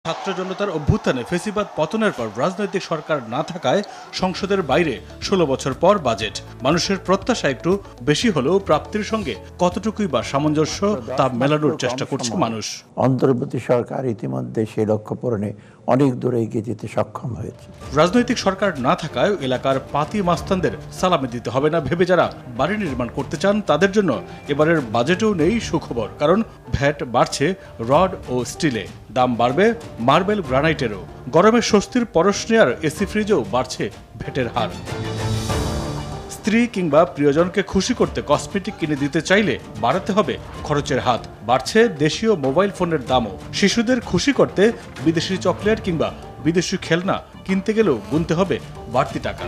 ছাত্র জনতার অভ্যুত্থানে ফেসিবাদ পতনের পর রাজনৈতিক সরকার না থাকায় সংসদের বাইরে ১৬ বছর পর বাজেট। মানুষের প্রত্যাশা একটু বেশি হলেও প্রাপ্তির সঙ্গে কতটুকুই বা সামঞ্জস্য তা মেলানোর চেষ্টা করছে মানুষ। অন্তর্বর্তী সরকার ইতিমধ্যে সেই লক্ষ্য পূরণে অনেক দূরে এগিয়ে যেতে সক্ষম হয়েছে। রাজনৈতিক সরকার না থাকায় এলাকার পাতি মাস্তানদের সালামি দিতে হবে না ভেবে যারা বাড়ি নির্মাণ করতে চান তাদের জন্য এবারের বাজেটেও নেই সুখবর, কারণ ভ্যাট বাড়ছে রড ও স্টিলে, দাম বাড়বে মার্বেল গ্রানাইটেরও। গরমে স্বস্তির পরশ নেয়ার এসি ফ্রিজেও বাড়ছে ভ্যাটের হার। স্ত্রী কিংবা প্রিয়জনকে খুশি করতে কসমেটিক কিনে দিতে চাইলে বাড়াতে হবে খরচের হাত। বাড়ছে দেশীয় মোবাইল ফোনের দামও। শিশুদের খুশি করতে বিদেশি চকলেট কিংবা বিদেশি খেলনা কিনতে গেলেও গুনতে হবে বাড়তি টাকা।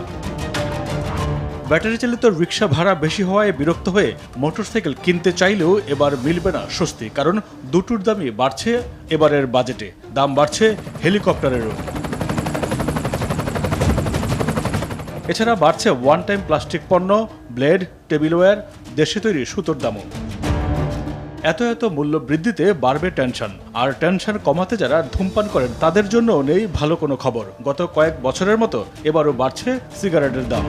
ব্যাটারি চালিত রিকশা ভাড়া বেশি হওয়ায় বিরক্ত হয়ে মোটরসাইকেল কিনতে চাইলেও এবার মিলবে না স্বস্তি, কারণ দুটোর দামই বাড়ছে এবারের বাজেটে। দাম বাড়ছে হেলিকপ্টারেরও। এছাড়া বাড়ছে ওয়ান টাইম প্লাস্টিক পণ্য, ব্লেড, টেবিলওয়্যার, দেশে তৈরি সুতোর দামও। এত মূল্য বৃদ্ধিতে বাড়বে টেনশন, আর টেনশন কমাতে যারা ধূমপান করেন তাদের জন্য নেই ভালো কোনো খবর। গত কয়েক বছরের মতো এবারও বাড়ছে সিগারেটের দাম।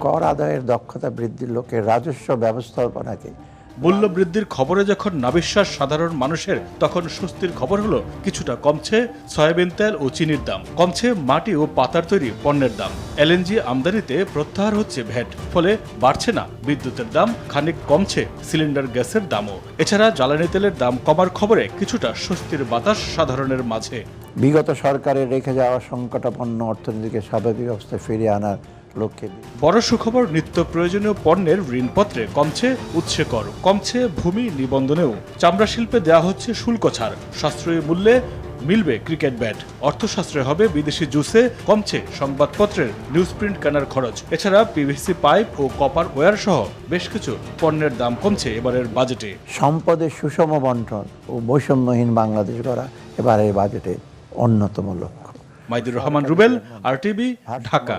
কর আদায়ের দক্ষতা বৃদ্ধির লক্ষ্যে রাজস্ব ব্যবস্থাপনাকে মূল্য বৃদ্ধির খবরে যখন নাবিশ্বাস সাধারণ মানুষের, তখন স্বস্তির খবর হলো কিছুটা কমছে সয়াবিন তেল ও চিনির দাম, কমছে মাটি ও পাতার তৈরি পণ্যের দাম। এলএনজি আমদানিতে প্রত্যাহার হচ্ছে ভ্যাট, ফলে বাড়ছে না বিদ্যুতের দাম, খানিক কমছে সিলিন্ডার গ্যাসের দামও। এছাড়া জ্বালানি তেলের দাম কমার খবরে কিছুটা স্বস্তির বাতাস সাধারণের মাঝে। বিগত সরকারের রেখে যাওয়া সংকটাপন্ন অর্থনীতিকে স্বাভাবিক অবস্থায় ফিরিয়ে আনার লক্ষ্যে বড় সুখবর, নিত্য প্রয়োজনীয় পণ্যের ঋণপত্রে কমছে উৎসে কর, কমছে ভূমি নিবন্ধনেও। চামড়া শিল্পে দেওয়া হচ্ছে শুল্ক ছাড়, সাশ্রয়ী মূল্যে মিলবে ক্রিকেট ব্যাট। অর্থশাস্ত্রে হবে বিদেশি জুসে, কমছে সংবাদপত্রের নিউজ প্রিন্ট কেনার খরচ। এছাড়া পিভিসি পাইপ ও কপার ওয়্যার সহ বেশ কিছু পণ্যের দাম কমছে এবারের বাজেটে। সম্পদের সুষম বন্টন ও বৈষম্যহীন বাংলাদেশ গড়া এবারের বাজেটে অন্যতম লক্ষ্য। মাইদুর রহমান রুবেল, RTV, ঢাকা।